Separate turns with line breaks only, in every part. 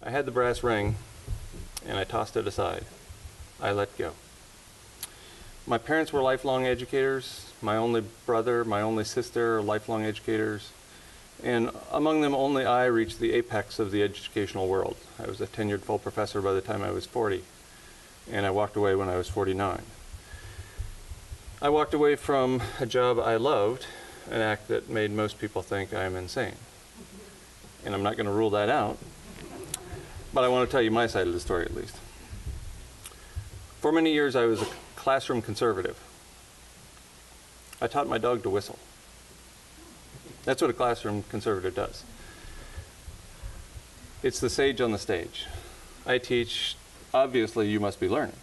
I had the brass ring, and I tossed it aside. I let go. My parents were lifelong educators. My only brother, my only sister are lifelong educators. And among them, only I reached the apex of the educational world. I was a tenured full professor by the time I was 40, and I walked away when I was 49. I walked away from a job I loved, an act that made most people think I'm insane. And I'm not going to rule that out, but I want to tell you my side of the story at least. For many years, I was a classroom conservative. I taught my dog to whistle. That's what a classroom conservative does. It's the sage on the stage. I teach, obviously you must be learning.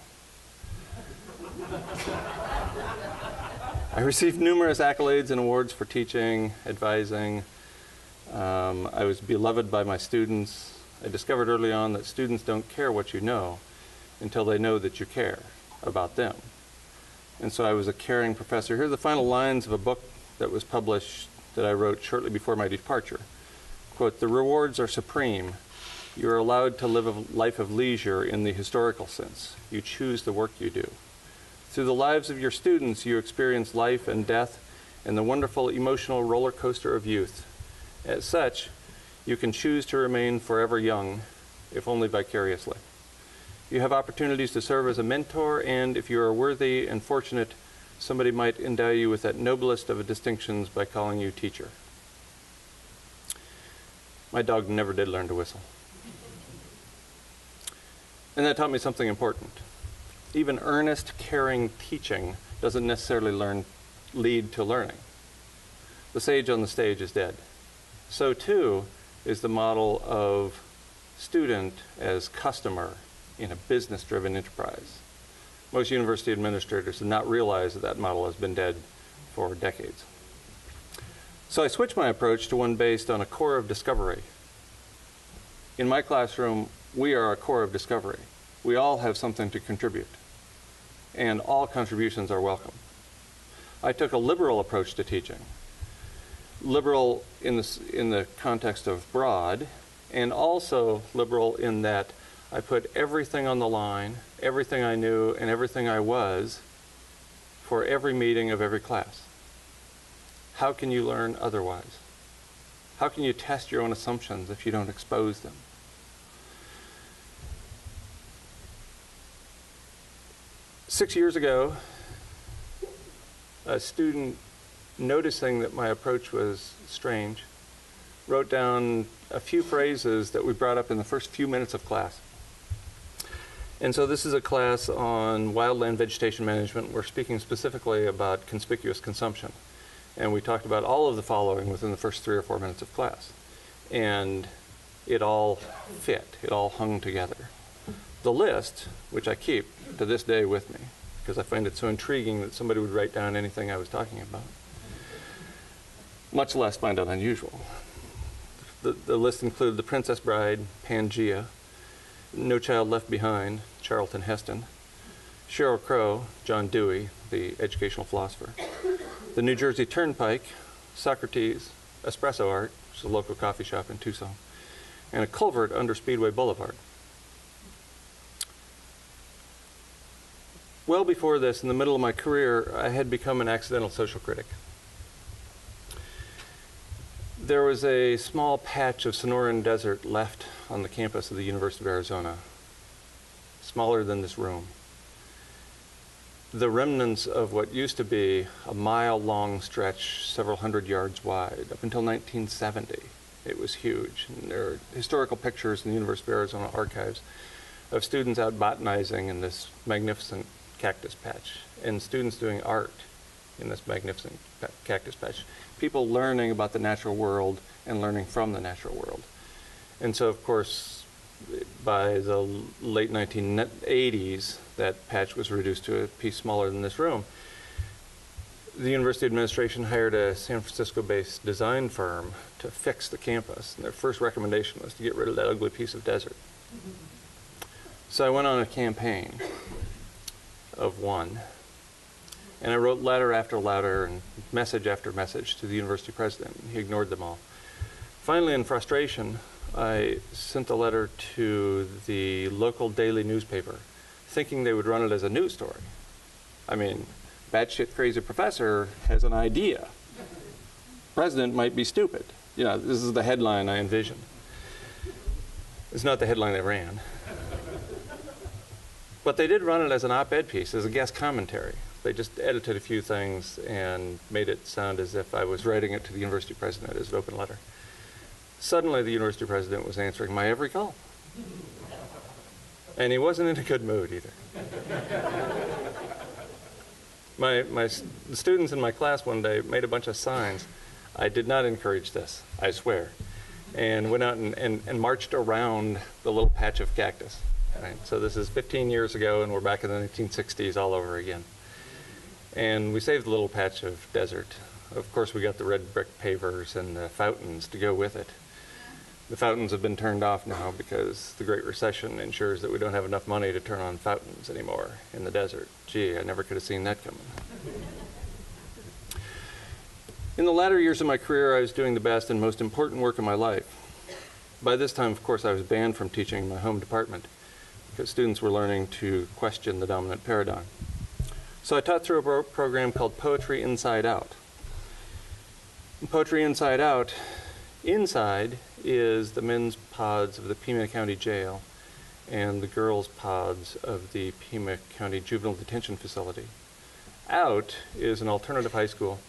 I received numerous accolades and awards for teaching, advising. I was beloved by my students. I discovered early on that students don't care what you know until they know that you care about them. And so I was a caring professor. Here are the final lines of a book that was published that I wrote shortly before my departure. Quote, "The rewards are supreme. You are allowed to live a life of leisure in the historical sense. You choose the work you do. Through the lives of your students, you experience life and death and the wonderful emotional roller coaster of youth. As such, you can choose to remain forever young, if only vicariously. You have opportunities to serve as a mentor, and if you are worthy and fortunate, somebody might endow you with that noblest of distinctions by calling you teacher." My dog never did learn to whistle. And that taught me something important. Even earnest, caring teaching doesn't necessarily lead to learning. The sage on the stage is dead. So too is the model of student as customer in a business-driven enterprise. Most university administrators have not realized that that model has been dead for decades. So I switched my approach to one based on a core of discovery. In my classroom, we are a core of discovery. We all have something to contribute, and all contributions are welcome. I took a liberal approach to teaching. Liberal in the context of broad, and also liberal in that I put everything on the line, everything I knew and everything I was, for every meeting of every class. How can you learn otherwise? How can you test your own assumptions if you don't expose them? Six years ago, a student, noticing that my approach was strange, wrote down a few phrases that we brought up in the first few minutes of class. And so this is a class on wildland vegetation management. We're speaking specifically about conspicuous consumption. And we talked about all of the following within the first 3 or 4 minutes of class. And it all fit, it all hung together. The list, which I keep to this day with me, because I find it so intriguing that somebody would write down anything I was talking about, much less find it unusual. The list included The Princess Bride, Pangea, No Child Left Behind, Charlton Heston, Sheryl Crow, John Dewey, the educational philosopher, the New Jersey Turnpike, Socrates, Espresso Art, which is a local coffee shop in Tucson, and a culvert under Speedway Boulevard. Well before this, in the middle of my career, I had become an accidental social critic. There was a small patch of Sonoran desert left on the campus of the University of Arizona, smaller than this room. The remnants of what used to be a mile-long stretch, several hundred yards wide, up until 1970. It was huge. And there are historical pictures in the University of Arizona archives of students out botanizing in this magnificent cactus patch, and students doing art in this magnificent cactus patch. People learning about the natural world and learning from the natural world. And so, of course, by the late 1980s, that patch was reduced to a piece smaller than this room. The university administration hired a San Francisco-based design firm to fix the campus. And their first recommendation was to get rid of that ugly piece of desert. So I went on a campaign of one. And I wrote letter after letter and message after message to the university president. He ignored them all. Finally, in frustration, I sent a letter to the local daily newspaper, thinking they would run it as a news story. I mean, batshit crazy professor has an idea. President might be stupid. You know, this is the headline I envisioned. It's not the headline they ran. But they did run it as an op-ed piece, as a guest commentary. They just edited a few things and made it sound as if I was writing it to the university president as an open letter. Suddenly, the university president was answering my every call. And he wasn't in a good mood either. The students in my class one day made a bunch of signs. I did not encourage this, I swear. And went out and marched around the little patch of cactus. Right? So this is 15 years ago, and we're back in the 1960s all over again. And we saved the little patch of desert. Of course, we got the red brick pavers and the fountains to go with it. The fountains have been turned off now because the Great Recession ensures that we don't have enough money to turn on fountains anymore in the desert. Gee, I never could have seen that coming. In the latter years of my career, I was doing the best and most important work of my life. By this time, of course, I was banned from teaching in my home department because students were learning to question the dominant paradigm. So I taught through a program called Poetry Inside Out. Poetry Inside Out, inside is the men's pods of the Pima County Jail and the girls' pods of the Pima County Juvenile Detention Facility. Out is an alternative high school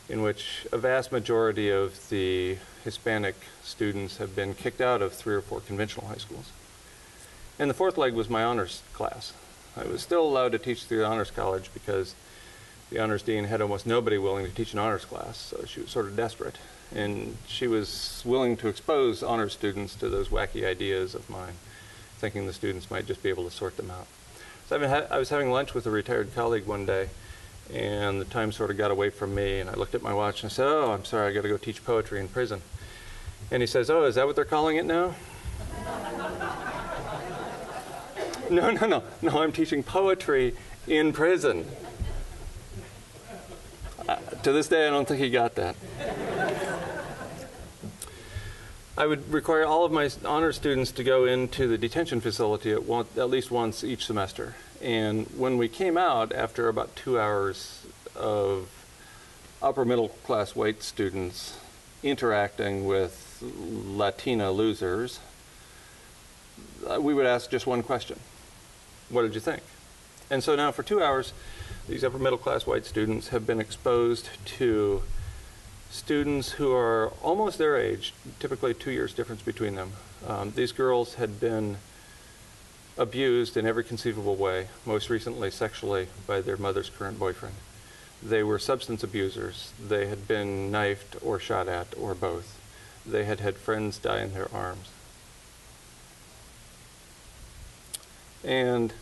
in which a vast majority of the Hispanic students have been kicked out of 3 or 4 conventional high schools. And the fourth leg was my honors class. I was still allowed to teach through the honors college because the honors dean had almost nobody willing to teach an honors class, so she was sort of desperate. And she was willing to expose honors students to those wacky ideas of mine, thinking the students might just be able to sort them out. So I was having lunch with a retired colleague one day, and the time sort of got away from me, and I looked at my watch and I said, "Oh, I'm sorry, I got to go teach poetry in prison." And he says, "Oh, is that what they're calling it now?" No, I'm teaching poetry in prison. To this day, I don't think he got that. I would require all of my honor students to go into the detention facility at least once each semester. And when we came out, after about 2 hours of upper middle class white students interacting with Latina losers, we would ask just one question. What did you think? And so now for 2 hours, these upper middle class white students have been exposed to students who are almost their age, typically 2 years difference between them. These girls had been abused in every conceivable way, most recently sexually by their mother's current boyfriend. They were substance abusers. They had been knifed or shot at or both. They had had friends die in their arms. And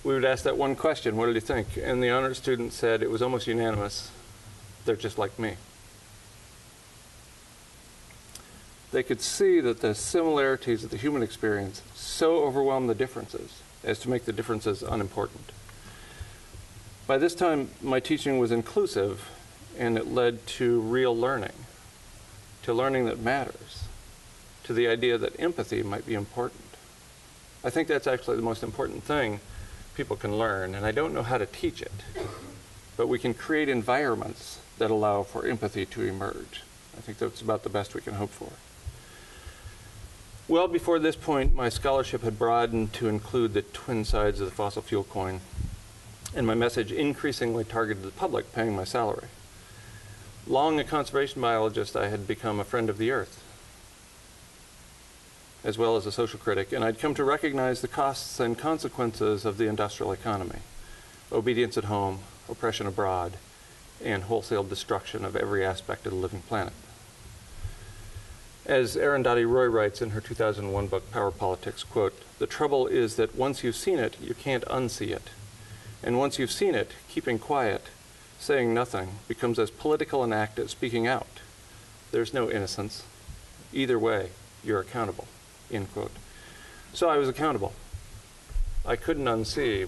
we would ask that one question, what did you think? And the honors student said, it was almost unanimous, they're just like me. They could see that the similarities of the human experience so overwhelmed the differences as to make the differences unimportant. By this time, my teaching was inclusive, and it led to real learning, to learning that matters, to the idea that empathy might be important. I think that's actually the most important thing people can learn, and I don't know how to teach it, but we can create environments that allow for empathy to emerge. I think that's about the best we can hope for. Well, before this point, my scholarship had broadened to include the twin sides of the fossil fuel coin, and my message increasingly targeted the public paying my salary. Long a conservation biologist, I had become a friend of the earth, as well as a social critic, and I'd come to recognize the costs and consequences of the industrial economy: obedience at home, oppression abroad, and wholesale destruction of every aspect of the living planet. As Arundhati Roy writes in her 2001 book, Power Politics, quote, "The trouble is that once you've seen it, you can't unsee it. And once you've seen it, keeping quiet, saying nothing, becomes as political an act as speaking out. There's no innocence. Either way, you're accountable," end quote. So I was accountable. I couldn't unsee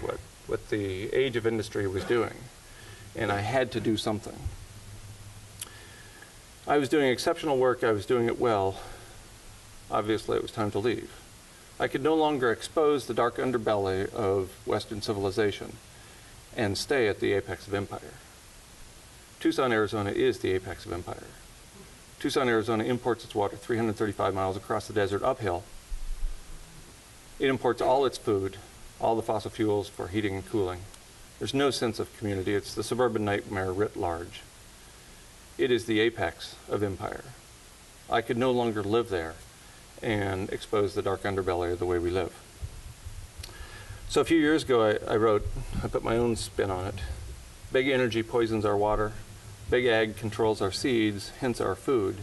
what the age of industry was doing, and I had to do something. I was doing exceptional work, I was doing it well, Obviously, it was time to leave. I could no longer expose the dark underbelly of Western civilization and stay at the apex of empire. Tucson, Arizona is the apex of empire. Tucson, Arizona imports its water 335 miles across the desert uphill. It imports all its food, all the fossil fuels for heating and cooling. There's no sense of community. It's the suburban nightmare writ large. It is the apex of empire. I could no longer live there and expose the dark underbelly of the way we live. So a few years ago, I put my own spin on it. Big energy poisons our water. Big ag controls our seeds, hence our food.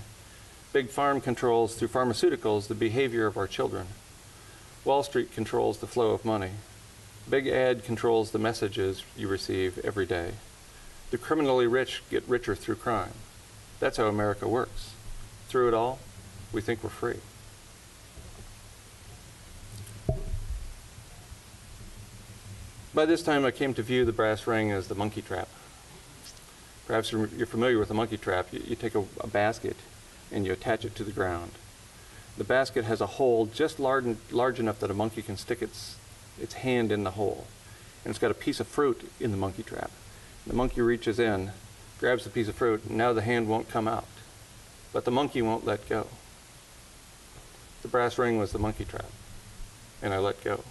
Big farm controls through pharmaceuticals the behavior of our children. Wall Street controls the flow of money. Big ad controls the messages you receive every day. The criminally rich get richer through crime. That's how America works. Through it all, we think we're free. By this time, I came to view the brass ring as the monkey trap. Perhaps you're familiar with a monkey trap. You take a basket and you attach it to the ground. The basket has a hole just large enough that a monkey can stick its hand in the hole. And it's got a piece of fruit in the monkey trap. The monkey reaches in, grabs the piece of fruit, and now the hand won't come out. But the monkey won't let go. The brass ring was the monkey trap, and I let go.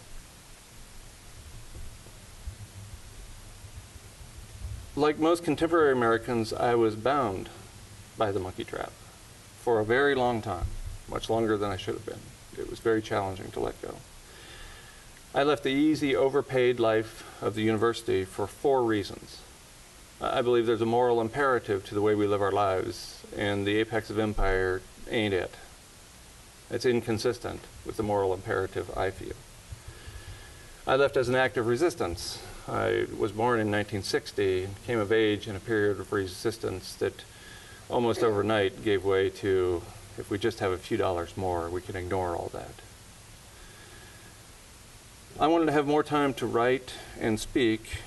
Like most contemporary Americans, I was bound by the monkey trap for a very long time, much longer than I should have been. It was very challenging to let go. I left the easy, overpaid life of the university for 4 reasons. I believe there's a moral imperative to the way we live our lives, and the apex of empire ain't it. It's inconsistent with the moral imperative, I feel. I left as an act of resistance. I was born in 1960 and came of age in a period of resistance that almost overnight gave way to, if we just have a few dollars more, we can ignore all that. I wanted to have more time to write and speak.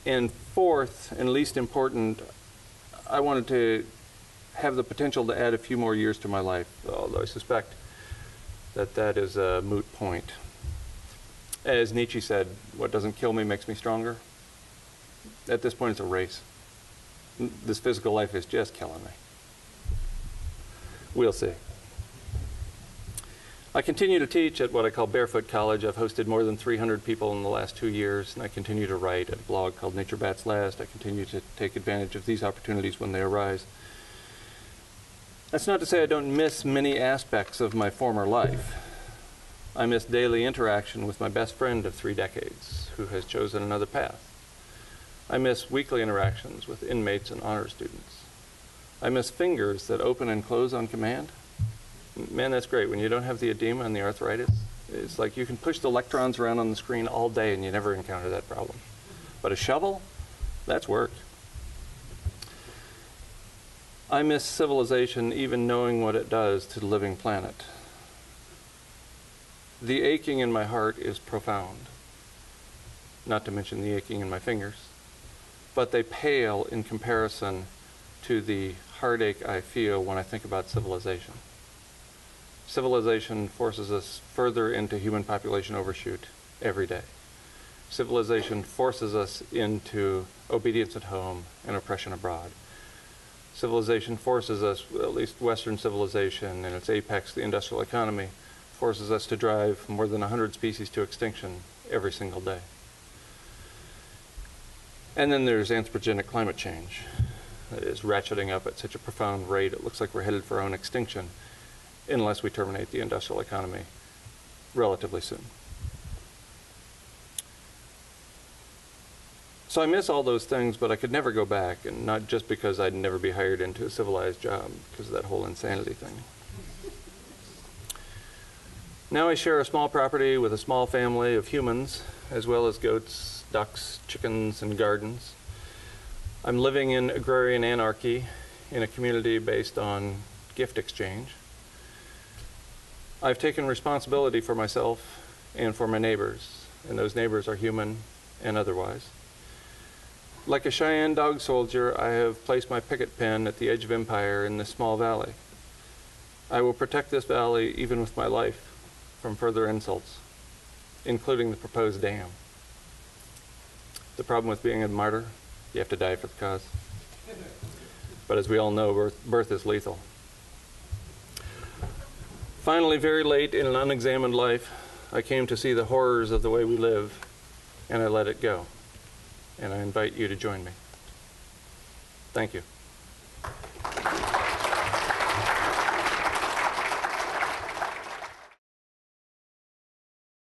And fourth, and least important, I wanted to have the potential to add a few more years to my life, although I suspect that that is a moot point. As Nietzsche said, what doesn't kill me makes me stronger. At this point, it's a race. This physical life is just killing me. We'll see. I continue to teach at what I call Barefoot College. I've hosted more than 300 people in the last 2 years, and I continue to write at a blog called Nature Bats Last. I continue to take advantage of these opportunities when they arise. That's not to say I don't miss many aspects of my former life. I miss daily interaction with my best friend of 3 decades, who has chosen another path. I miss weekly interactions with inmates and honor students. I miss fingers that open and close on command. Man, that's great. When you don't have the edema and the arthritis, it's like you can push the electrons around on the screen all day and you never encounter that problem. But a shovel, that's work. I miss civilization, even knowing what it does to the living planet. The aching in my heart is profound, not to mention the aching in my fingers, but they pale in comparison to the heartache I feel when I think about civilization. Civilization forces us further into human population overshoot every day. Civilization forces us into obedience at home and oppression abroad. Civilization forces us, at least Western civilization and its apex, the industrial economy, forces us to drive more than 100 species to extinction every single day. And then there's anthropogenic climate change. That is ratcheting up at such a profound rate, it looks like we're headed for our own extinction unless we terminate the industrial economy relatively soon. So I miss all those things, but I could never go back, and not just because I'd never be hired into a civilized job, because of that whole insanity thing. Now I share a small property with a small family of humans, as well as goats, ducks, chickens, and gardens. I'm living in agrarian anarchy in a community based on gift exchange. I've taken responsibility for myself and for my neighbors, and those neighbors are human and otherwise. Like a Cheyenne dog soldier, I have placed my picket pin at the edge of empire in this small valley. I will protect this valley, even with my life, from further insults, including the proposed dam. The problem with being a martyr, you have to die for the cause. But as we all know, birth is lethal. Finally, very late in an unexamined life, I came to see the horrors of the way we live, and I let it go. And I invite you to join me. Thank you.